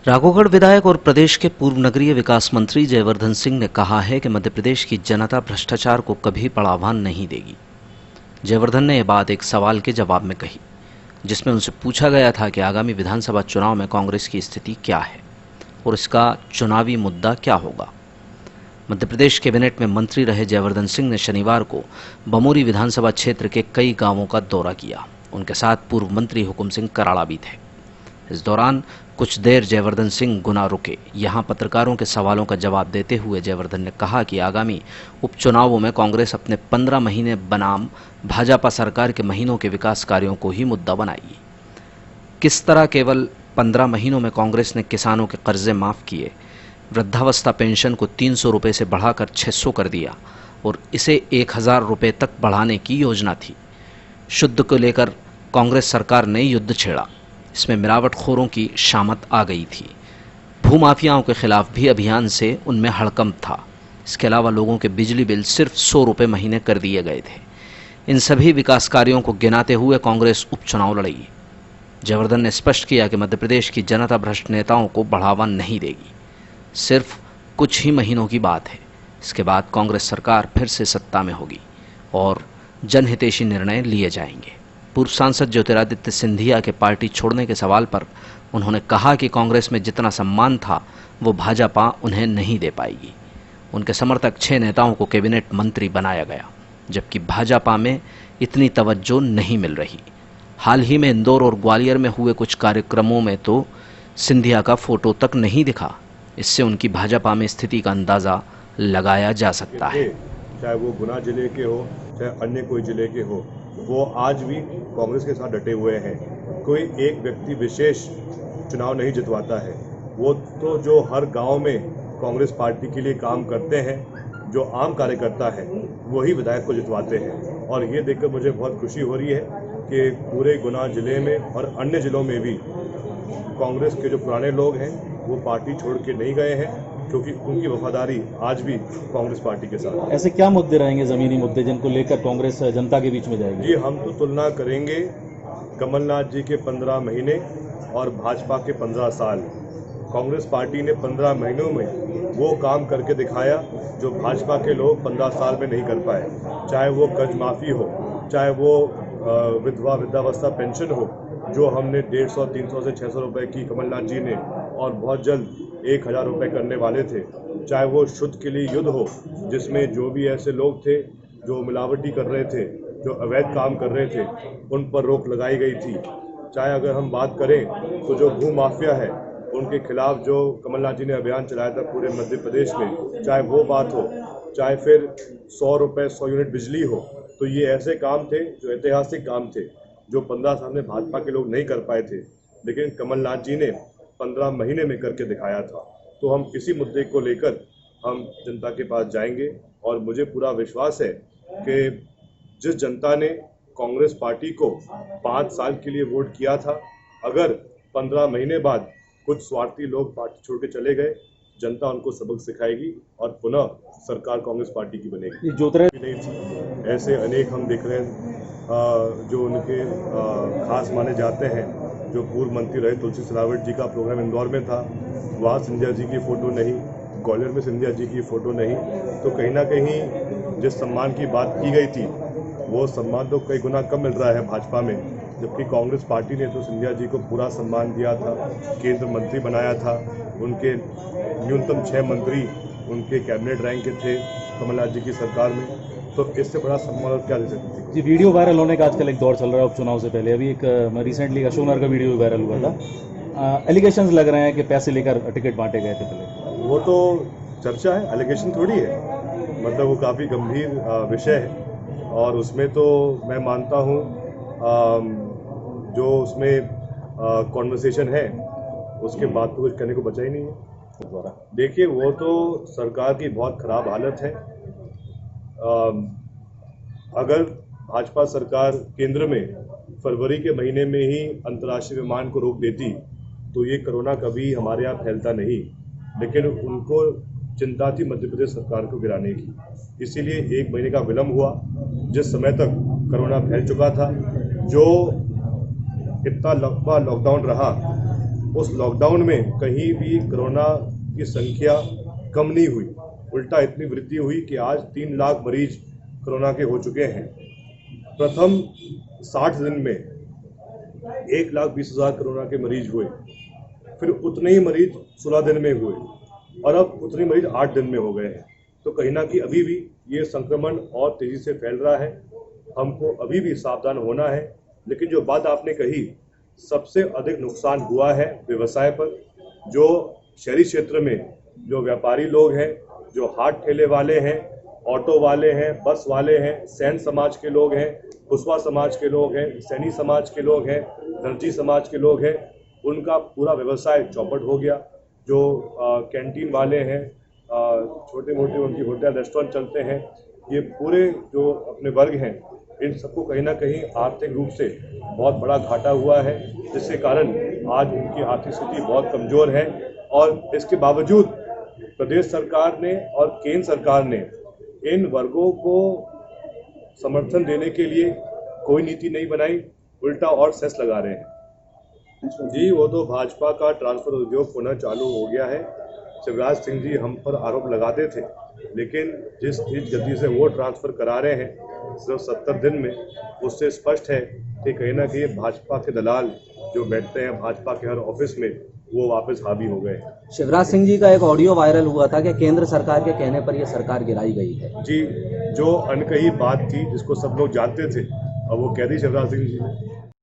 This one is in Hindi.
राघोगढ़ विधायक और प्रदेश के पूर्व नगरीय विकास मंत्री जयवर्धन सिंह ने कहा है कि मध्य प्रदेश की जनता भ्रष्टाचार को कभी बढ़ावा नहीं देगी। जयवर्धन ने यह बात एक सवाल के जवाब में कही, जिसमें उनसे पूछा गया था कि आगामी विधानसभा चुनाव में कांग्रेस की स्थिति क्या है और इसका चुनावी मुद्दा क्या होगा। मध्य प्रदेश कैबिनेट में मंत्री रहे जयवर्धन सिंह ने शनिवार को बमोरी विधानसभा क्षेत्र के कई गांवों का दौरा किया। उनके साथ पूर्व मंत्री हुकुम सिंह कराड़ा भी थे। इस दौरान कुछ देर जयवर्धन सिंह गुना रुके। यहां पत्रकारों के सवालों का जवाब देते हुए जयवर्धन ने कहा कि आगामी उपचुनावों में कांग्रेस अपने 15 महीने बनाम भाजपा सरकार के महीनों के विकास कार्यों को ही मुद्दा बनाएगी। किस तरह केवल 15 महीनों में कांग्रेस ने किसानों के कर्जे माफ किए, वृद्धावस्था पेंशन को 300 रुपये से बढ़ाकर 600 कर दिया और इसे 1000 रुपये तक बढ़ाने की योजना थी। शुद्ध को लेकर कांग्रेस सरकार ने युद्ध छेड़ा। इसमें मिलावटखोरों की शामत आ गई थी। भूमाफियाओं के खिलाफ भी अभियान से उनमें हड़कंप था। इसके अलावा लोगों के बिजली बिल सिर्फ 100 रुपये महीने कर दिए गए थे। इन सभी विकास कार्यों को गिनाते हुए कांग्रेस उपचुनाव लड़ेगी। जयवर्धन ने स्पष्ट किया कि मध्य प्रदेश की जनता भ्रष्ट नेताओं को बढ़ावा नहीं देगी। सिर्फ कुछ ही महीनों की बात है। इसके बाद कांग्रेस सरकार फिर से सत्ता में होगी और जनहितैषी निर्णय लिए जाएंगे। पूर्व सांसद ज्योतिरादित्य सिंधिया के पार्टी छोड़ने के सवाल पर उन्होंने कहा कि कांग्रेस में जितना सम्मान था वो भाजपा उन्हें नहीं दे पाएगी। उनके समर्थक 6 नेताओं को कैबिनेट मंत्री बनाया गया, जबकि भाजपा में इतनी तवज्जो नहीं मिल रही। हाल ही में इंदौर और ग्वालियर में हुए कुछ कार्यक्रमों में तो सिंधिया का फोटो तक नहीं दिखा। इससे उनकी भाजपा में स्थिति का अंदाजा लगाया जा सकता है। चाहे वो गुना जिले के हो, चाहे अन्य कोई जिले के हो, वो आज भी कांग्रेस के साथ डटे हुए हैं। कोई एक व्यक्ति विशेष चुनाव नहीं जितवाता है। वो तो जो हर गांव में कांग्रेस पार्टी के लिए काम करते हैं, जो आम कार्यकर्ता है, वही विधायक को जितवाते हैं। और ये देखकर मुझे बहुत खुशी हो रही है कि पूरे गुना जिले में और अन्य जिलों में भी कांग्रेस के जो पुराने लोग हैं वो पार्टी छोड़ के नहीं गए हैं, क्योंकि उनकी वफादारी आज भी कांग्रेस पार्टी के साथ है। ऐसे क्या मुद्दे रहेंगे, जमीनी मुद्दे, जिनको लेकर कांग्रेस जनता के बीच में जाएगी? जी, हम तो तुलना करेंगे कमलनाथ जी के 15 महीने और भाजपा के 15 साल। कांग्रेस पार्टी ने 15 महीनों में वो काम करके दिखाया जो भाजपा के लोग 15 साल में नहीं कर पाए। चाहे वो कर्ज माफ़ी हो, चाहे वो वृद्धावस्था पेंशन हो, जो हमने 150, 300 से 600 रुपये की कमलनाथ जी ने और बहुत जल्द 1000 रुपये करने वाले थे। चाहे वो शुद्ध के लिए युद्ध हो, जिसमें जो भी ऐसे लोग थे जो मिलावटी कर रहे थे, जो अवैध काम कर रहे थे, उन पर रोक लगाई गई थी। चाहे अगर हम बात करें तो जो भू माफिया है उनके खिलाफ जो कमलनाथ जी ने अभियान चलाया था पूरे मध्य प्रदेश में, चाहे वो बात हो, चाहे फिर 100 रुपये 100 यूनिट बिजली हो, तो ये ऐसे काम थे जो ऐतिहासिक काम थे, जो 15 साल में भाजपा के लोग नहीं कर पाए थे, लेकिन कमलनाथ जी ने 15 महीने में करके दिखाया था। तो हम इसी मुद्दे को लेकर हम जनता के पास जाएंगे और मुझे पूरा विश्वास है कि जिस जनता ने कांग्रेस पार्टी को 5 साल के लिए वोट किया था, अगर 15 महीने बाद कुछ स्वार्थी लोग पार्टी छोड़ के चले गए, जनता उनको सबक सिखाएगी और पुनः सरकार कांग्रेस पार्टी की बनेगी। नहीं थी, ऐसे अनेक हम देख रहे हैं जो उनके खास माने जाते हैं। जो पूर्व मंत्री रहे तुलसी सिलावट जी का प्रोग्राम इंदौर में था, वहाँ सिंधिया जी की फ़ोटो नहीं, ग्वालियर में सिंधिया जी की फ़ोटो नहीं। तो कहीं ना कहीं जिस सम्मान की बात की गई थी, वो सम्मान तो कई गुना कम मिल रहा है भाजपा में, जबकि कांग्रेस पार्टी ने तो सिंधिया जी को पूरा सम्मान दिया था, केंद्र मंत्री बनाया था। उनके न्यूनतम 6 मंत्री उनके कैबिनेट रैंक के थे कमलनाथ जी की सरकार में। तो इससे बड़ा सम्मान और क्या दे सकते थे। जी, वीडियो वायरल होने का आजकल एक दौर चल रहा है उपचुनाव से पहले। अभी एक रिसेंटली अशोकनगर का वीडियो वायरल हुआ था। एलिगेशंस लग रहे हैं कि पैसे लेकर टिकट बांटे गए थे पहले। वो तो चर्चा है, एलिगेशन थोड़ी है। मतलब वो काफ़ी गंभीर विषय है और उसमें तो मैं मानता हूँ जो उसमें कॉन्वर्सेशन है उसके बाद तो कुछ करने को बचा ही नहीं है। देखिए, वो तो सरकार की बहुत ख़राब हालत है। अगर भाजपा सरकार केंद्र में फरवरी के महीने में ही अंतर्राष्ट्रीय विमान को रोक देती तो ये कोरोना कभी हमारे यहाँ फैलता नहीं, लेकिन उनको चिंता थी मध्य प्रदेश सरकार को गिराने की, इसीलिए 1 महीने का विलंब हुआ। जिस समय तक कोरोना फैल चुका था, जो इतना लंबा लॉकडाउन रहा, उस लॉकडाउन में कहीं भी कोरोना की संख्या कम नहीं हुई, उल्टा इतनी वृद्धि हुई कि आज 3 लाख मरीज कोरोना के हो चुके हैं। प्रथम 60 दिन में 1,20,000 कोरोना के मरीज हुए, फिर उतने ही मरीज 16 दिन में हुए और अब उतने मरीज 8 दिन में हो गए हैं। तो कहीं ना कहीं अभी भी ये संक्रमण और तेजी से फैल रहा है, हमको अभी भी सावधान होना है। लेकिन जो बात आपने कही, सबसे अधिक नुकसान हुआ है व्यवसाय पर। जो शहरी क्षेत्र में जो व्यापारी लोग हैं, जो हाट ठेले वाले हैं, ऑटो वाले हैं, बस वाले हैं, सैन समाज के लोग हैं, कुशवा समाज के लोग हैं, सैनी समाज के लोग हैं, दर्जी समाज के लोग हैं, उनका पूरा व्यवसाय चौपट हो गया। जो कैंटीन वाले हैं, छोटे मोटे उनकी होटल रेस्टोरेंट चलते हैं, ये पूरे जो अपने वर्ग हैं, इन सबको कहीं ना कहीं आर्थिक रूप से बहुत बड़ा घाटा हुआ है, जिसके कारण आज उनकी आर्थिक स्थिति बहुत कमज़ोर है। और इसके बावजूद प्रदेश सरकार ने और केंद्र सरकार ने इन वर्गों को समर्थन देने के लिए कोई नीति नहीं बनाई, उल्टा और सेस लगा रहे हैं। जी, वो तो भाजपा का ट्रांसफर उद्योग होना चालू हो गया है। शिवराज सिंह जी हम पर आरोप लगाते थे, लेकिन जिस गति से वो ट्रांसफ़र करा रहे हैं सिर्फ 70 दिन में, उससे स्पष्ट है कि कहीं ना कहीं भाजपा के दलाल जो बैठते हैं भाजपा के हर ऑफिस में, वो वापस हावी हो गए। शिवराज सिंह जी का एक ऑडियो वायरल हुआ था कि केंद्र सरकार के कहने पर यह सरकार गिराई गई है। जी, जो अनकही बात थी जिसको सब लोग जानते थे, अब वो कह दी शिवराज सिंह जी ने।